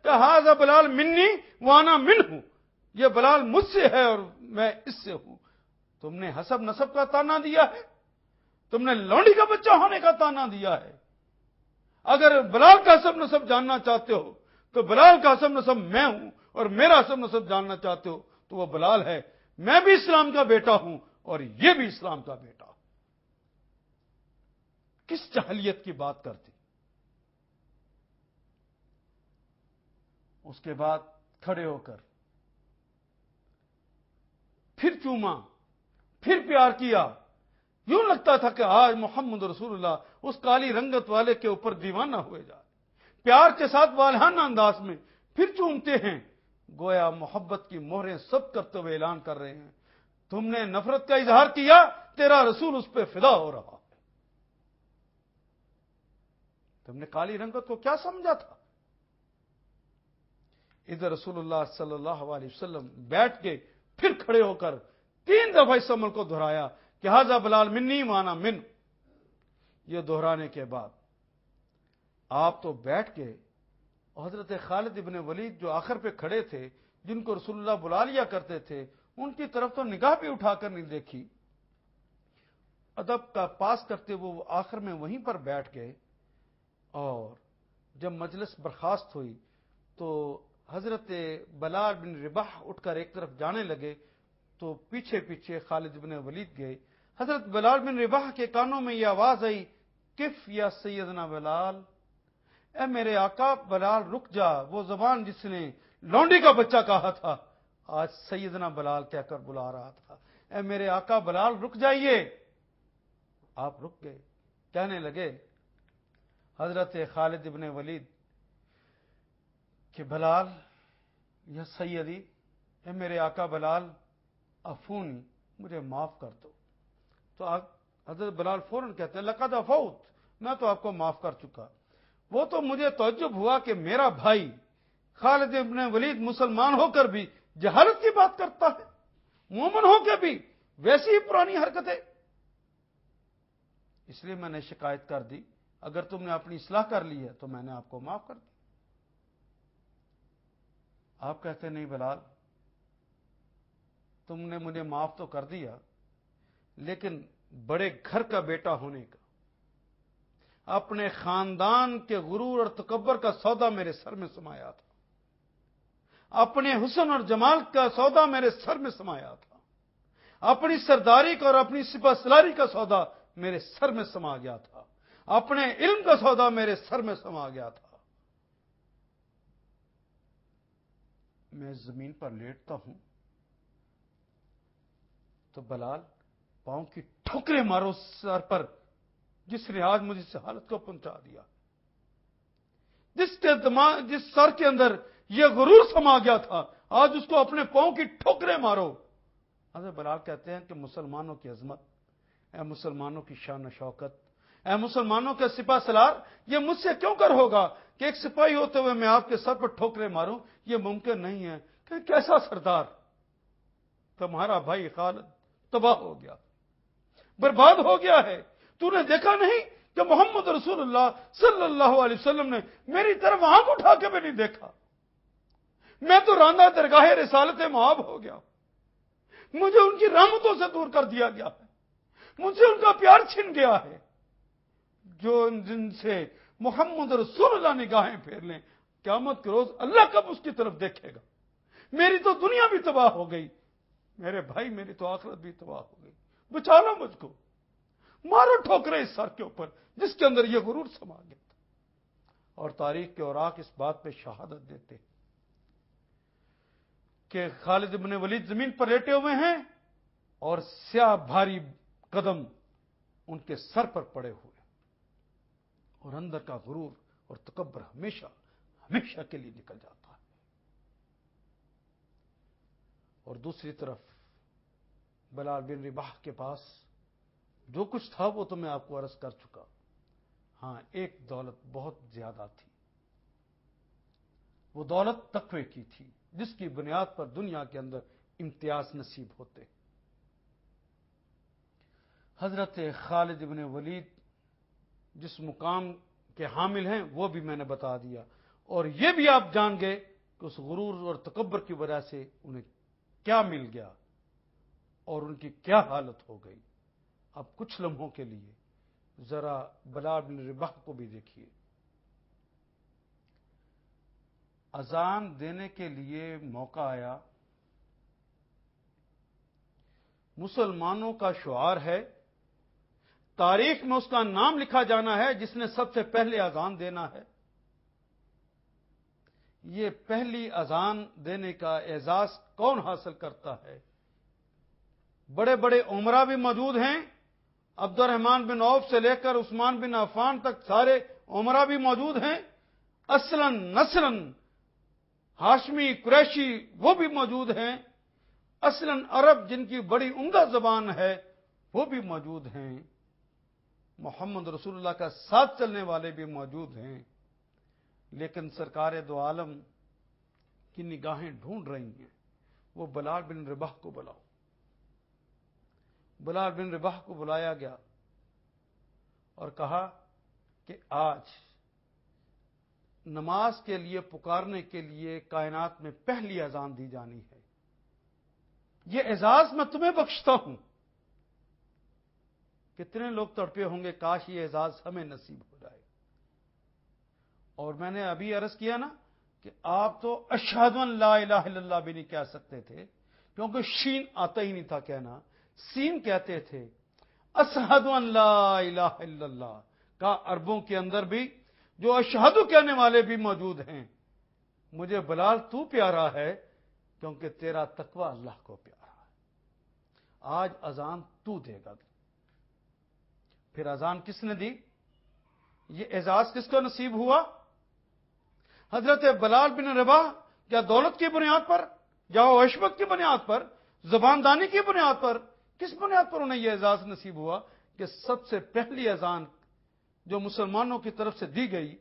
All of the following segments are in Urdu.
کہ ھذا بلال منی وانا منہ، یہ بلال مجھ سے ہے اور میں اس سے ہوں۔ تم نے حسب نسب کا تانا دیا ہے، تم نے لونڈی کا بچہ ہونے کا تانا دیا ہے۔ اگر بلال کا حسب نسب جاننا چاہتے ہو تو بلال کا حسب نسب میں ہوں، اور میرا حسب نسب جاننا چاہتے ہو تو وہ بلال ہے۔ میں بھی اسلام کا بیٹا ہوں اور یہ بھی اسلام کا بیٹا۔ کس جاہلیت کی بات کرتی۔ اس کے بعد کھڑے ہو کر پھر چوما، پھر پیار کیا۔ یوں لگتا تھا کہ آج محمد رسول اللہ اس کالی رنگت والے کے اوپر دیوانہ ہوئے جا رہے، پیار کے ساتھ والہانہ انداز میں پھر چومتے ہیں، گویا محبت کی مہریں سب کرتے ہوئے اعلان کر رہے ہیں تم نے نفرت کا اظہار کیا، تیرا رسول اس پہ فدا ہو رہا ہے۔ تم نے کالی رنگت کو کیا سمجھا تھا؟ ادھر رسول اللہ صلی اللہ علیہ وسلم بیٹھ کے پھر کھڑے ہو کر 3 دفعہ اس عمل کو دہرایا کہ ھذا بلال منی وانا من۔ یہ دہرانے کے بعد آپ تو بیٹھ کے حضرت خالد ابن ولید جو آخر پہ کھڑے تھے، جن کو رسول اللہ بلا لیا کرتے تھے، ان کی طرف تو نگاہ بھی اٹھا کر نہیں دیکھی۔ ادب کا پاس کرتے وہ آخر میں وہیں پر بیٹھ گئے، اور جب مجلس برخاست ہوئی تو حضرت بلال بن رباح اٹھ کر ایک طرف جانے لگے تو پیچھے پیچھے خالد بن ولید گئے۔ حضرت بلال بن رباح کے کانوں میں یہ آواز آئی، کف یا سیدنا بلال، اے میرے آقا بلال رک جا۔ وہ زبان جس نے لونڈی کا بچہ کہا تھا آج سیدنا بلال کہہ کر بلا رہا تھا، اے میرے آقا بلال رک جائیے۔ آپ رک گئے، کہنے لگے حضرت خالد ابن ولید کہ بلال یا سیدی، اے میرے آقا بلال عفونی، مجھے معاف کر دو۔ تو حضرت بلال فوراً کہتے ہیں لقد عفوت، میں تو آپ کو معاف کر چکا۔ وہ تو مجھے تعجب ہوا کہ میرا بھائی خالد ابن ولید مسلمان ہو کر بھی جہالت کی بات کرتا ہے، مومن ہو کے بھی ویسی ہی پرانی حرکتیں۔ اس لیے میں نے شکایت کر دی، اگر تم نے اپنی اصلاح کر لی ہے تو میں نے آپ کو معاف کر دی۔ آپ کہتے نہیں بلال، تم نے مجھے معاف تو کر دیا، لیکن بڑے گھر کا بیٹا ہونے کا، اپنے خاندان کے غرور اور تکبر کا سودا میرے سر میں سمایا تھا، اپنے حسن اور جمال کا سودا میرے سر میں سمایا تھا، اپنی سرداری کا اور اپنی سپہ سالاری کا سودا میرے سر میں سما گیا تھا، اپنے علم کا سودا میرے سر میں سما گیا تھا۔ میں زمین پر لیٹتا ہوں تو بلال پاؤں کی ٹھوکریں مارو سر پر، جس نے آج مجھے اس حالت کو پہنچا دیا، جس سر کے اندر یہ غرور سما گیا تھا، آج اس کو اپنے پاؤں کی ٹھوکریں مارو۔ حضرت بلال کہتے ہیں کہ مسلمانوں کی عظمت، اے مسلمانوں کی شان و شوکت، اے مسلمانوں کے سپہ سالار، یہ مجھ سے کیوں کر ہوگا کہ ایک سپاہی ہوتے ہوئے میں آپ کے سر پر ٹھوکریں ماروں؟ یہ ممکن نہیں ہے کہ کیسا سردار، تمہارا بھائی خالد تباہ ہو گیا، برباد ہو گیا ہے۔ تو نے دیکھا نہیں کہ محمد رسول اللہ صلی اللہ علیہ وسلم نے میری طرف آنکھ اٹھا کے بھی نہیں دیکھا، میں تو راندہ درگاہ رسالت مآب ہو گیا، مجھے ان کی رحمتوں سے دور کر دیا گیا ہے، مجھ سے ان کا پیار چھن گیا ہے۔ جو جن سے محمد رسول اللہ نگاہیں پھیر لیں، قیامت کے روز اللہ کب اس کی طرف دیکھے گا؟ میری تو دنیا بھی تباہ ہو گئی، میرے بھائی میری تو آخرت بھی تباہ ہو گئی، بچا لو مجھ کو، مارو ٹھوکرے اس سر کے اوپر جس کے اندر یہ غرور سما گیا تھا۔ اور تاریخ کے اوراق اس بات پہ شہادت دیتے کہ خالد ابن ولید زمین پر لیٹے ہوئے ہیں اور سیاہ بھاری قدم ان کے سر پر پڑے ہوئے، اور اندر کا غرور اور تکبر ہمیشہ ہمیشہ کے لیے نکل جاتا ہے۔ اور دوسری طرف بلال بن رباح کے پاس جو کچھ تھا وہ تو میں آپ کو عرض کر چکا، ہاں ایک دولت بہت زیادہ تھی، وہ دولت تقوی کی تھی، جس کی بنیاد پر دنیا کے اندر امتیاز نصیب ہوتے۔ حضرت خالد بن ولید جس مقام کے حامل ہیں وہ بھی میں نے بتا دیا، اور یہ بھی آپ جان گئے کہ اس غرور اور تکبر کی وجہ سے انہیں کیا مل گیا اور ان کی کیا حالت ہو گئی۔ اب کچھ لمحوں کے لیے ذرا بلال بن رباح کو بھی دیکھیے۔ اذان دینے کے لیے موقع آیا، مسلمانوں کا شعار ہے، تاریخ میں اس کا نام لکھا جانا ہے جس نے سب سے پہلے اذان دینا ہے۔ یہ پہلی اذان دینے کا اعزاز کون حاصل کرتا ہے؟ بڑے بڑے عمرا بھی موجود ہیں، عبد الرحمن بن عوف سے لے کر عثمان بن عفان تک سارے عمرا بھی موجود ہیں، اصلاً نسلاً ہاشمی قریشی وہ بھی موجود ہیں، اصلاً عرب جن کی بڑی عمدہ زبان ہے وہ بھی موجود ہیں، محمد رسول اللہ کا ساتھ چلنے والے بھی موجود ہیں، لیکن سرکار دو عالم کی نگاہیں ڈھونڈ رہی ہیں، وہ بلال بن رباح کو بلاؤ۔ بلال بن رباح کو بلایا گیا اور کہا کہ آج نماز کے لیے پکارنے کے لیے کائنات میں پہلی اذان دی جانی ہے، یہ اعزاز میں تمہیں بخشتا ہوں۔ کتنے لوگ تڑپے ہوں گے کاش یہ اعزاز ہمیں نصیب ہو جائے۔ اور میں نے ابھی عرض کیا نا کہ آپ تو اشہد ان لا الہ الا اللہ بھی نہیں کہہ سکتے تھے، کیونکہ شین آتا ہی نہیں تھا کہنا، سین کہتے تھے۔ اشہد ان لا الہ الا اللہ کا عربوں کے اندر بھی جو اشہد کہنے والے بھی موجود ہیں۔ مجھے بلال تو پیارا ہے کیونکہ تیرا تقوی اللہ کو پیارا ہے۔ آج اذان تو دے گا۔ پھر اذان کس نے دی؟ یہ اعزاز کس کو نصیب ہوا؟ حضرت بلال بن رباح کیا دولت کی بنیاد پر یا عشمت کی بنیاد پر، زباندانی کی بنیاد پر، کس بنیاد پر انہیں یہ اعزاز نصیب ہوا کہ سب سے پہلی اذان جو مسلمانوں کی طرف سے دی گئی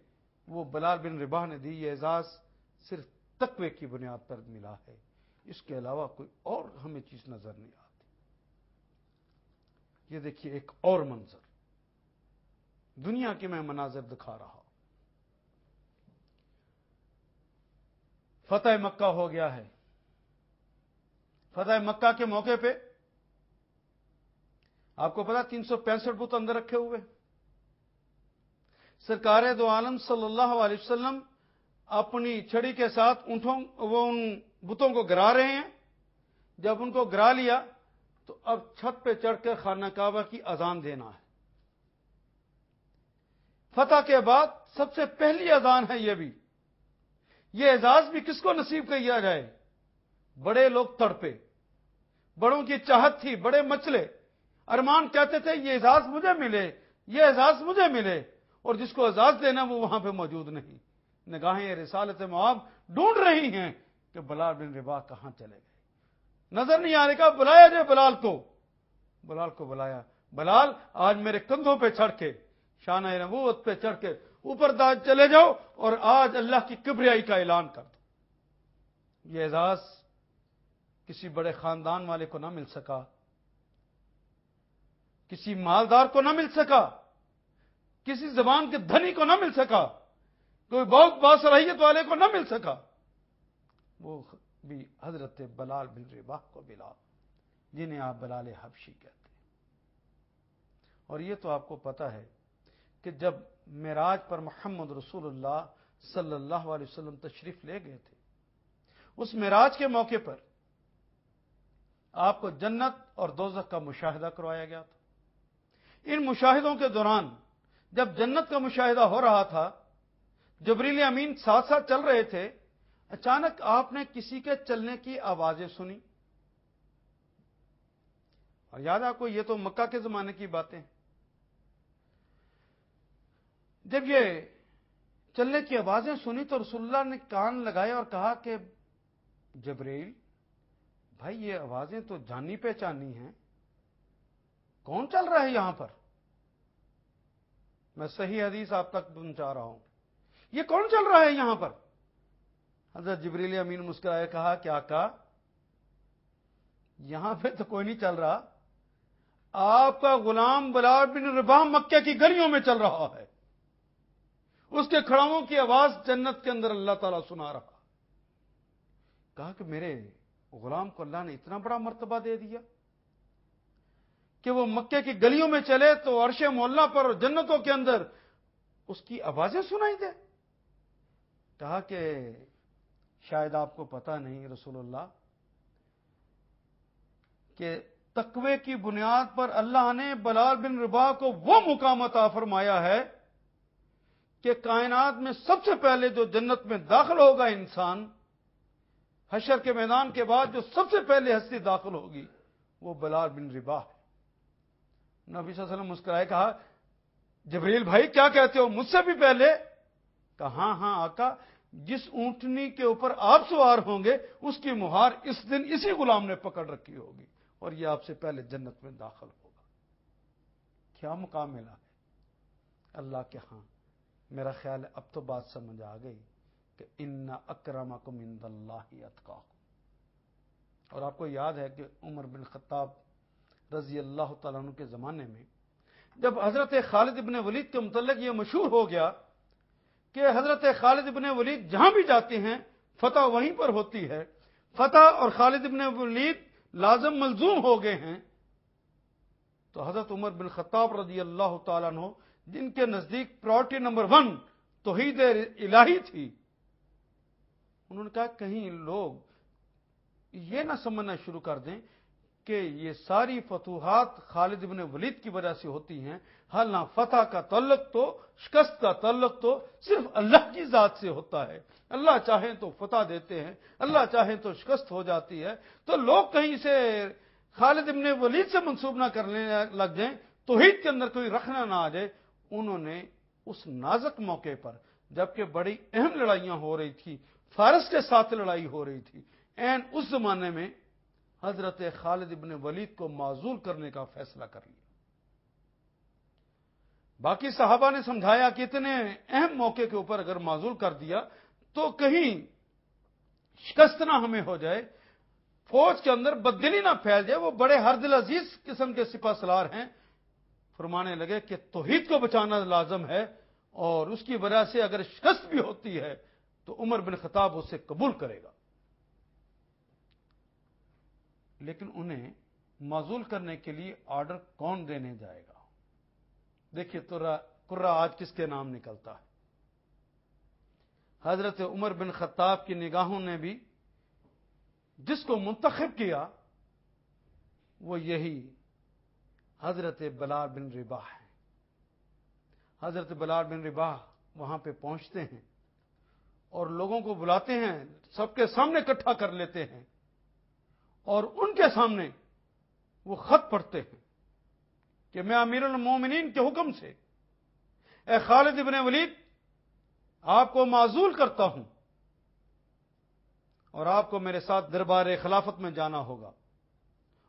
وہ بلال بن رباح نے دی؟ یہ اعزاز صرف تقوی کی بنیاد پر ملا ہے، اس کے علاوہ کوئی اور ہمیں چیز نظر نہیں آتی۔ یہ دیکھیے ایک اور منظر، دنیا کے میں مناظر دکھا رہا ہوں۔ فتح مکہ ہو گیا ہے، فتح مکہ کے موقع پہ آپ کو پتا 365 بت اندر رکھے ہوئے، سرکار دو عالم صلی اللہ علیہ وسلم اپنی چھڑی کے ساتھ ان بتوں کو گرا رہے ہیں۔ جب ان کو گرا لیا تو اب چھت پہ چڑھ کر خانہ کعبہ کی اذان دینا ہے۔ فتح کے بعد سب سے پہلی اذان ہے یہ بھی۔ یہ اعزاز بھی کس کو نصیب کیا جائے؟ بڑے لوگ تڑپے، بڑوں کی چاہت تھی، بڑے مچلے، ارمان کہتے تھے یہ اعزاز مجھے ملے، یہ اعزاز مجھے ملے، اور جس کو اعزاز دینا وہ وہاں پہ موجود نہیں۔ نگاہیں رسالت معاب ڈھونڈ رہی ہیں کہ بلال بن رباح کہاں چلے گئے، نظر نہیں آنے کا۔ بلایا جائے بلال کو، بلال کو بلایا۔ بلال آج میرے کندھوں پہ چڑھ کے، شانہ نبوت پہ چڑھ کے اوپر داج چلے جاؤ اور آج اللہ کی کبریائی کا اعلان کر دو۔ یہ اعزاز کسی بڑے خاندان والے کو نہ مل سکا، کسی مالدار کو نہ مل سکا، کسی زبان کے دھنی کو نہ مل سکا، کوئی بہت باصلاحیت والے کو نہ مل سکا، وہ بھی حضرت بلال بن رباح کو ملا، جنہیں آپ بلال حبشی کہتے ہیں۔ اور یہ تو آپ کو پتا ہے کہ جب معراج پر محمد رسول اللہ صلی اللہ علیہ وسلم تشریف لے گئے تھے، اس معراج کے موقع پر آپ کو جنت اور دوزخ کا مشاہدہ کروایا گیا تھا۔ ان مشاہدوں کے دوران جب جنت کا مشاہدہ ہو رہا تھا، جبریل امین ساتھ ساتھ چل رہے تھے، اچانک آپ نے کسی کے چلنے کی آوازیں سنی۔ اور یاد آپ کو یہ تو مکہ کے زمانے کی باتیں، جب یہ چلنے کی آوازیں سنی تو رسول اللہ نے کان لگائے اور کہا کہ جبریل بھائی یہ آوازیں تو جانی پہچانی ہیں، کون چل رہا ہے یہاں پر؟ میں صحیح حدیث آپ تک پہنچا رہا ہوں، یہ کون چل رہا ہے یہاں پر؟ حضرت جبریل امین مسکرائے کہا کہ آقا یہاں پہ تو کوئی نہیں چل رہا، آپ کا غلام بلال بن رباح مکے کی گلیوں میں چل رہا ہے، اس کے کھڑاؤں کی آواز جنت کے اندر اللہ تعالیٰ سنا رہا. کہا کہ میرے غلام کو اللہ نے اتنا بڑا مرتبہ دے دیا کہ وہ مکے کی گلیوں میں چلے تو عرش معلیٰ پر اور جنتوں کے اندر اس کی آوازیں سنائی دے. کہا کہ شاید آپ کو پتا نہیں رسول اللہ کہ تقوی کی بنیاد پر اللہ نے بلال بن رباح کو وہ مقام عطا فرمایا ہے کہ کائنات میں سب سے پہلے جو جنت میں داخل ہوگا انسان، حشر کے میدان کے بعد جو سب سے پہلے ہستی داخل ہوگی وہ بلال بن رباح ہے. نبی صلی اللہ علیہ وسلم مسکرائے، کہا جبریل بھائی کیا کہتے ہو، مجھ سے بھی پہلے؟ کہا ہاں ہاں آقا، جس اونٹنی کے اوپر آپ سوار ہوں گے اس کی مہار اس دن اسی غلام نے پکڑ رکھی ہوگی اور یہ آپ سے پہلے جنت میں داخل ہوگا. کیا مقام ملا ہے اللہ کے ہاں. میرا خیال ہے اب تو بات سمجھ آ گئی کہ ان اکرمکم عند اللہ اتقاکم. اور آپ کو یاد ہے کہ عمر بن خطاب رضی اللہ تعالیٰ عنہ کے زمانے میں جب حضرت خالد ابن ولید کے متعلق یہ مشہور ہو گیا کہ حضرت خالد ابن ولید جہاں بھی جاتے ہیں فتح وہیں پر ہوتی ہے، فتح اور خالد ابن ولید لازم ملزوم ہو گئے ہیں، تو حضرت عمر بن خطاب رضی اللہ تعالیٰ عنہ جن کے نزدیک پرائورٹی نمبر 1 توحید الہی تھی، انہوں نے کہا کہیں لوگ یہ نہ سمجھنا شروع کر دیں کہ یہ ساری فتوحات خالد ابن ولید کی وجہ سے ہوتی ہیں. حالانکہ فتح کا تعلق تو، شکست کا تعلق تو صرف اللہ کی ذات سے ہوتا ہے. اللہ چاہیں تو فتح دیتے ہیں، اللہ چاہیں تو شکست ہو جاتی ہے. تو لوگ کہیں سے خالد ابن ولید سے منسوب نہ کرنے لگ جائیں، توحید کے اندر کوئی رکھنا نہ آ جائے. انہوں نے اس نازک موقع پر جبکہ بڑی اہم لڑائیاں ہو رہی تھی، فارس کے ساتھ لڑائی ہو رہی تھی، اس زمانے میں حضرت خالد ابن ولید کو معزول کرنے کا فیصلہ کر لیا. باقی صحابہ نے سمجھایا کہ اتنے اہم موقع کے اوپر اگر معزول کر دیا تو کہیں شکست نہ ہمیں ہو جائے، فوج کے اندر بددلی نہ پھیل جائے. وہ بڑے ہر دل عزیز قسم کے سپہ سالار ہیں. فرمانے لگے کہ توحید کو بچانا لازم ہے اور اس کی وجہ سے اگر شکست بھی ہوتی ہے تو عمر بن خطاب اسے قبول کرے گا. لیکن انہیں معزول کرنے کے لیے آرڈر کون دینے جائے گا؟ دیکھیے قرہ آج کس کے نام نکلتا ہے. حضرت عمر بن خطاب کی نگاہوں نے بھی جس کو منتخب کیا وہ یہی حضرت بلال بن رباح ہے. حضرت بلال بن رباح وہاں پہ پہنچتے ہیں اور لوگوں کو بلاتے ہیں، سب کے سامنے اکٹھا کر لیتے ہیں اور ان کے سامنے وہ خط پڑھتے ہیں کہ میں امیر المومنین کے حکم سے اے خالد ابن ولید آپ کو معزول کرتا ہوں اور آپ کو میرے ساتھ دربار خلافت میں جانا ہوگا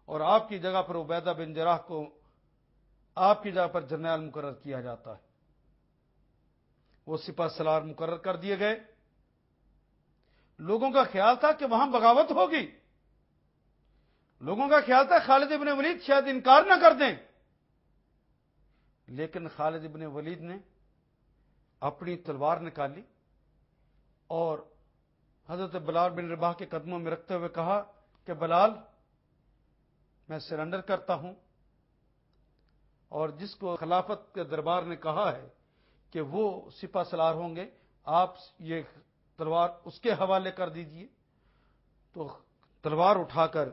اور آپ کی جگہ پر عبیدہ بن جراح کو آپ کی جگہ پر جرنیل مقرر کیا جاتا ہے. وہ سپہ سالار مقرر کر دیے گئے. لوگوں کا خیال تھا کہ وہاں بغاوت ہوگی، لوگوں کا خیال تھا خالد ابن ولید شاید انکار نہ کر دیں، لیکن خالد ابن ولید نے اپنی تلوار نکالی اور حضرت بلال بن رباح کے قدموں میں رکھتے ہوئے کہا کہ بلال میں سرنڈر کرتا ہوں، اور جس کو خلافت کے دربار نے کہا ہے کہ وہ سپہ سالار ہوں گے آپ یہ تلوار اس کے حوالے کر دیجئے. تو تلوار اٹھا کر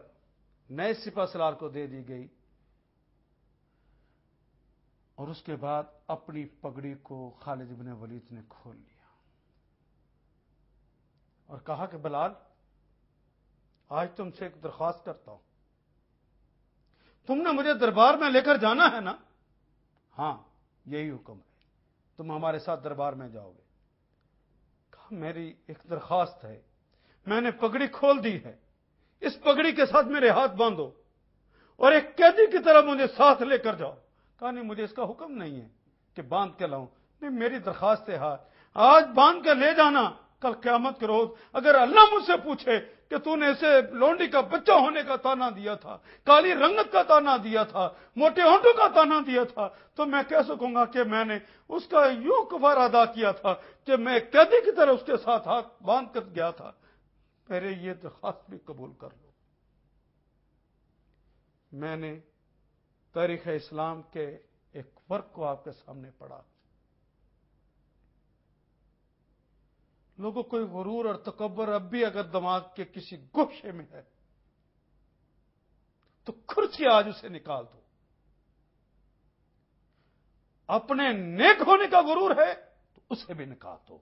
نئے سپہ سالار کو دے دی گئی اور اس کے بعد اپنی پگڑی کو خالد ابن ولید نے کھول لیا اور کہا کہ بلال آج تم سے ایک درخواست کرتا ہوں، تم نے مجھے دربار میں لے کر جانا ہے نا؟ ہاں یہی حکم ہے، تم ہمارے ساتھ دربار میں جاؤ گے. کہا میری ایک درخواست ہے، میں نے پگڑی کھول دی ہے، اس پگڑی کے ساتھ میرے ہاتھ باندھو اور ایک قیدی کی طرح مجھے ساتھ لے کر جاؤ. کہا نہیں مجھے اس کا حکم نہیں ہے کہ باندھ کے لاؤں، نہیں میری درخواست ہے آج باندھ کے لے جانا کل قیامت کے روز اگر اللہ مجھ سے پوچھے کہ تو نے اسے لونڈی کا بچہ ہونے کا تانا دیا تھا، کالی رنگت کا تانا دیا تھا، موٹے ہونٹوں کا تانا دیا تھا، تو میں کہہ سکوں گا کہ میں نے اس کا یوں کفارہ ادا کیا تھا کہ میں قیدی کی طرح اس کے ساتھ ہاتھ باندھ کر گیا تھا۔ میرے یہ درخواست بھی قبول کر لو۔ میں نے تاریخ اسلام کے ایک فرق کو آپ کے سامنے پڑھا۔ لوگوں کوئی غرور اور تکبر اب بھی اگر دماغ کے کسی گوشے میں ہے تو کرسی آج اسے نکال دو۔ اپنے نیک ہونے کا غرور ہے تو اسے بھی نکال دو،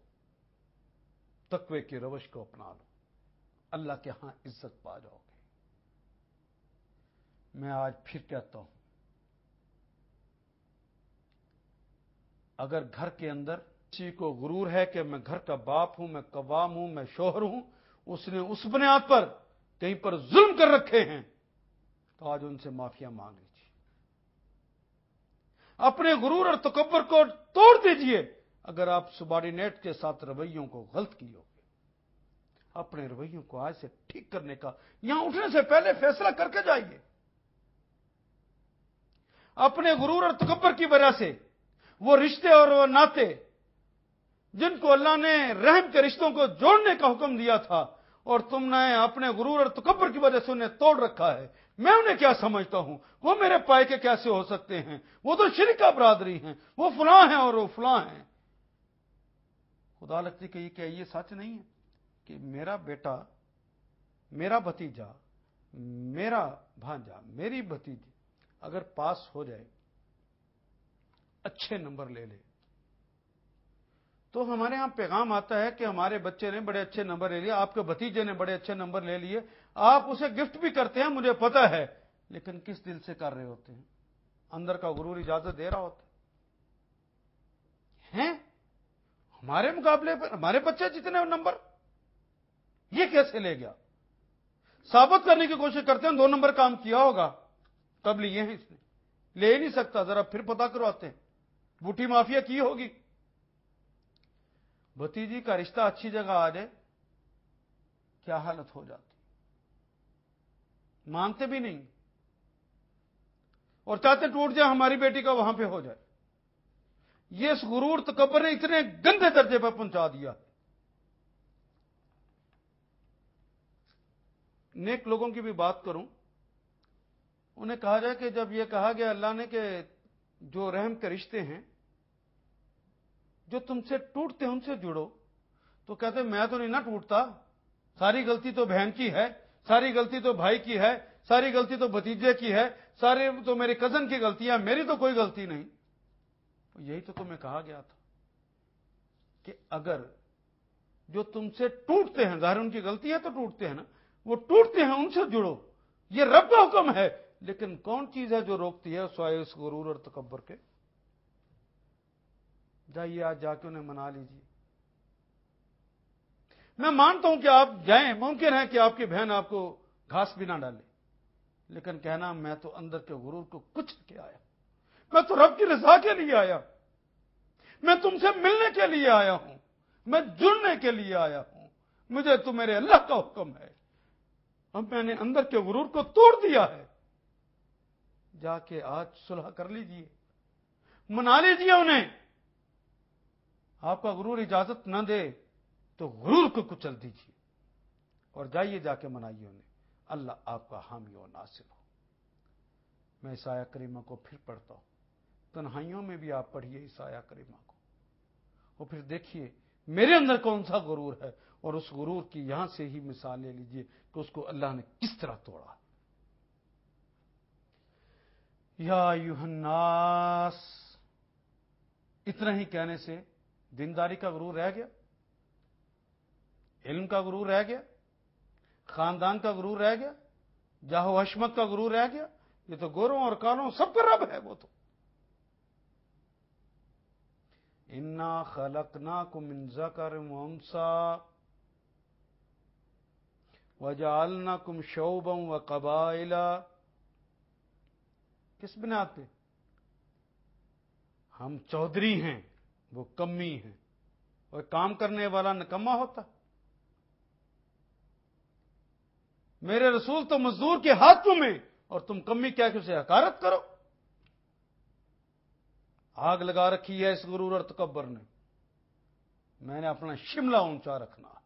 تقوی کی روش کو اپنا لو، اللہ کے ہاں عزت پا جاؤ گے۔ میں آج پھر کہتا ہوں، اگر گھر کے اندر کسی کو غرور ہے کہ میں گھر کا باپ ہوں، میں قوام ہوں، میں شوہر ہوں، اس نے اس بنیاد پر کہیں پر ظلم کر رکھے ہیں تو آج ان سے معافیا مانگ لیجیے۔ اپنے غرور اور تکبر کو توڑ دیجیے۔ اگر آپ سبارڈینیٹ کے ساتھ رویوں کو غلط کیے ہو گے، اپنے رویوں کو آج سے ٹھیک کرنے کا یہاں اٹھنے سے پہلے فیصلہ کر کے جائیے۔ اپنے غرور اور تکبر کی وجہ سے وہ رشتے اور وہ ناتے جن کو اللہ نے رحم کے رشتوں کو جوڑنے کا حکم دیا تھا اور تم نے اپنے غرور اور تکبر کی وجہ سے انہیں توڑ رکھا ہے، میں انہیں کیا سمجھتا ہوں؟ وہ میرے پائے کے کیسے ہو سکتے ہیں؟ وہ تو شرکا برادری ہیں، وہ فلاں ہیں اور وہ فلاں ہیں۔ خدا لگتی کہ یہ سچ نہیں ہے کہ میرا بیٹا، میرا بھتیجا، میرا بھانجا، میری بھتیجی اگر پاس ہو جائے، اچھے نمبر لے لے، تو ہمارے ہاں پیغام آتا ہے کہ ہمارے بچے نے بڑے اچھے نمبر لے لیے، آپ کے بھتیجے نے بڑے اچھے نمبر لے لیے، آپ اسے گفٹ بھی کرتے ہیں، مجھے پتا ہے، لیکن کس دل سے کر رہے ہوتے ہیں؟ اندر کا غرور اجازت دے رہا ہوتا ہے؟ ہمارے مقابلے پر ہمارے بچے جتنے نمبر، یہ کیسے لے گیا؟ ثابت کرنے کی کوشش کرتے ہیں 2 نمبر کام کیا ہوگا، کب لیے ہیں اس نے؟ لے ہی نہیں سکتا، ذرا پھر پتا کرواتے ہیں، بوٹی مافیا کی ہوگی۔ بھتیجی کا رشتہ اچھی جگہ آ جائے کیا حالت ہو جاتی، مانتے بھی نہیں اور چاہتے ٹوٹ جائے ہماری بیٹی کا وہاں پہ ہو جائے۔ یہ اس غرور تکبر نے اتنے گندے درجے پر پہنچا دیا۔ نیک لوگوں کی بھی بات کروں، انہیں کہا جائے کہ جب یہ کہا گیا اللہ نے کہ جو رحم کے رشتے ہیں جو تم سے ٹوٹتے ہیں ان سے جڑو، تو کہتے میں تو نہیں نہ ٹوٹتا، ساری غلطی تو بہن کی ہے، ساری غلطی تو بھائی کی ہے، ساری غلطی تو بھتیجے کی ہے، ساری تو میری کزن کی غلطی ہے، میری تو کوئی غلطی نہیں۔ یہی تو تمہیں کہا گیا تھا کہ اگر جو تم سے ٹوٹتے ہیں، ظاہر ان کی غلطی ہے تو ٹوٹتے ہیں نا، وہ ٹوٹتے ہیں ان سے جڑو، یہ رب کا حکم ہے۔ لیکن کون چیز ہے جو روکتی ہے سوائے اس غرور اور تکبر کے؟ جائیے آج جا کے انہیں منا لیجیے۔ میں مانتا ہوں کہ آپ جائیں، ممکن ہے کہ آپ کی بہن آپ کو گھاس بھی نہ ڈالے، لیکن کہنا میں تو اندر کے غرور کو کچل کے آیا، میں تو رب کی رضا کے لیے آیا، میں تم سے ملنے کے لیے آیا ہوں، میں جڑنے کے لیے آیا ہوں، مجھے تو میرے اللہ کا حکم ہے۔ اب میں نے اندر کے غرور کو توڑ دیا ہے، جا کے آج صلح کر لیجیے، منا لیجیے انہیں۔ آپ کا غرور اجازت نہ دے تو غرور کو کچل دیجیے اور جائیے جا کے منائیے انہیں۔ اللہ آپ کا حامی و ناصر ہو۔ میں اس آیہ کریمہ کو پھر پڑھتا ہوں، تنہائیوں میں بھی آپ پڑھیے اس آیہ کریمہ کو اور پھر دیکھیے میرے اندر کون سا غرور ہے، اور اس غرور کی یہاں سے ہی مثال لے لیجیے کہ اس کو اللہ نے کس طرح توڑا۔ یا ایھا الناس، اتنا ہی کہنے سے دینداری کا غرور رہ گیا، علم کا غرور رہ گیا، خاندان کا غرور رہ گیا، جاہ و حشمت کا غرور رہ گیا؟ یہ تو گوروں اور کالوں سب کا رب ہے۔ وہ تو انا خلقناکم من ذکر و انثی وجعلناکم شعوبا وقبائل، کس بنیاد پہ؟ ہم چودھری ہیں، وہ کمی ہیں، اور کام کرنے والا نکما ہوتا، میرے رسول تو مزدور کے ہاتھوں میں، اور تم کمی کیا کہ اسے حقارت کرو. آگ لگا رکھی ہے اس غرور اور تکبر نے. میں نے اپنا شملہ اونچا رکھنا ہے.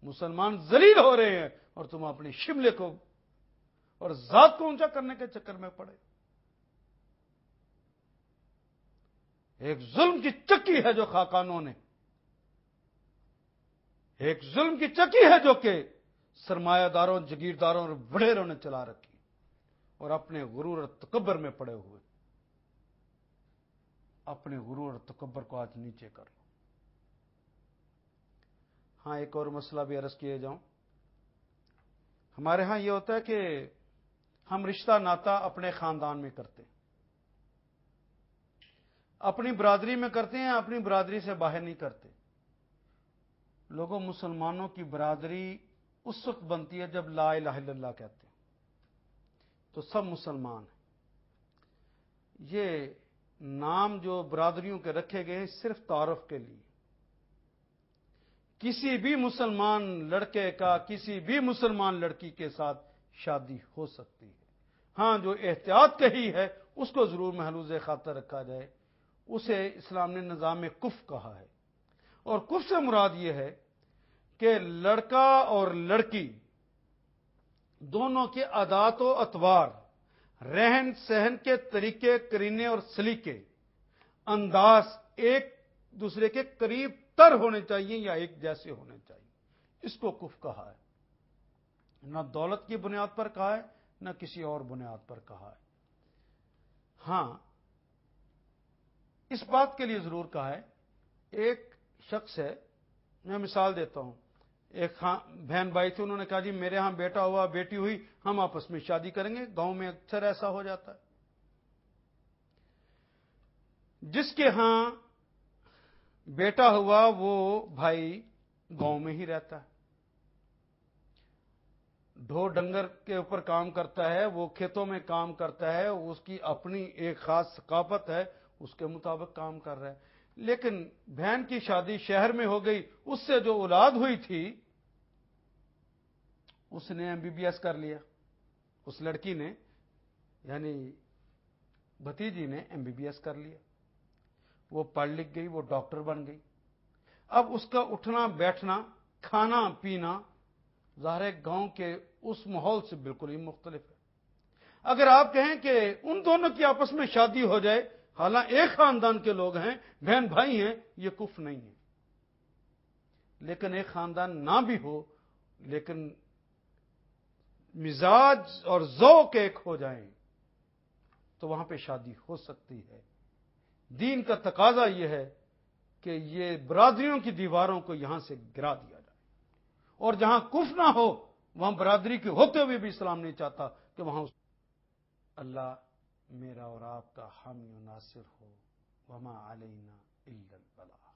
مسلمان ذلیل ہو رہے ہیں اور تم اپنے شملے کو اور ذات کو اونچا کرنے کے چکر میں پڑے. ایک ظلم کی چکی ہے جو خاقانوں نے، ایک ظلم کی چکی ہے جو کہ سرمایہ داروں، جگیرداروں اور وڈیروں نے چلا رکھی، اور اپنے غرور اور تکبر میں پڑے ہوئے. اپنے غرور اور تکبر کو آج نیچے کر لو. ہاں، ایک اور مسئلہ بھی عرض کیے جاؤں. ہمارے ہاں یہ ہوتا ہے کہ ہم رشتہ ناتا اپنے خاندان میں کرتے ہیں، اپنی برادری میں کرتے ہیں، اپنی برادری سے باہر نہیں کرتے. لوگوں، مسلمانوں کی برادری اس وقت بنتی ہے جب لا الہ الا اللہ کہتے ہیں تو سب مسلمان ہیں. یہ نام جو برادریوں کے رکھے گئے ہیں صرف تعارف کے لیے. کسی بھی مسلمان لڑکے کا کسی بھی مسلمان لڑکی کے ساتھ شادی ہو سکتی ہے. ہاں، جو احتیاط کہی ہے اس کو ضرور محلوظ خاطر رکھا جائے. اسے اسلام نے نظام کف کہا ہے، اور کف سے مراد یہ ہے کہ لڑکا اور لڑکی دونوں کے عادات و اطوار، رہن سہن کے طریقے، کرینے اور سلیقے، انداز ایک دوسرے کے قریب تر ہونے چاہیے یا ایک جیسے ہونے چاہیے. اس کو کف کہا ہے. نہ دولت کی بنیاد پر کہا ہے، نہ کسی اور بنیاد پر کہا ہے. ہاں، اس بات کے لیے ضرور کہا ہے. ایک شخص ہے، میں مثال دیتا ہوں. ایک بہن بھائی تھے، انہوں نے کہا جی میرے ہاں بیٹا ہوا، بیٹی ہوئی، ہم آپس میں شادی کریں گے. گاؤں میں اکثر ایسا ہو جاتا ہے. جس کے ہاں بیٹا ہوا وہ بھائی گاؤں میں ہی رہتا ہے، ڈھور ڈنگر کے اوپر کام کرتا ہے، وہ کھیتوں میں کام کرتا ہے، اس کی اپنی ایک خاص ثقافت ہے، اس کے مطابق کام کر رہا ہے. لیکن بہن کی شادی شہر میں ہو گئی، اس سے جو اولاد ہوئی تھی اس نے MBBS کر لیا. اس لڑکی نے، یعنی بھتیجی نے MBBS کر لیا. وہ پڑھ لکھ گئی، وہ ڈاکٹر بن گئی. اب اس کا اٹھنا بیٹھنا، کھانا پینا ظاہر ہے گاؤں کے اس ماحول سے بالکل ہی مختلف ہے. اگر آپ کہیں کہ ان دونوں کی آپس میں شادی ہو جائے، حالانکہ ایک خاندان کے لوگ ہیں، بہن بھائی ہیں، یہ کفر نہیں ہے. لیکن ایک خاندان نہ بھی ہو، لیکن مزاج اور ذوق ایک ہو جائیں تو وہاں پہ شادی ہو سکتی ہے. دین کا تقاضا یہ ہے کہ یہ برادریوں کی دیواروں کو یہاں سے گرا دیا جائے، اور جہاں کفر نہ ہو وہاں برادری کے ہوتے ہوئے بھی اسلام نہیں چاہتا کہ وہاں اللہ میرا اور آپ کا حامی و ناصر ہو. وما علینا الا البلاغ.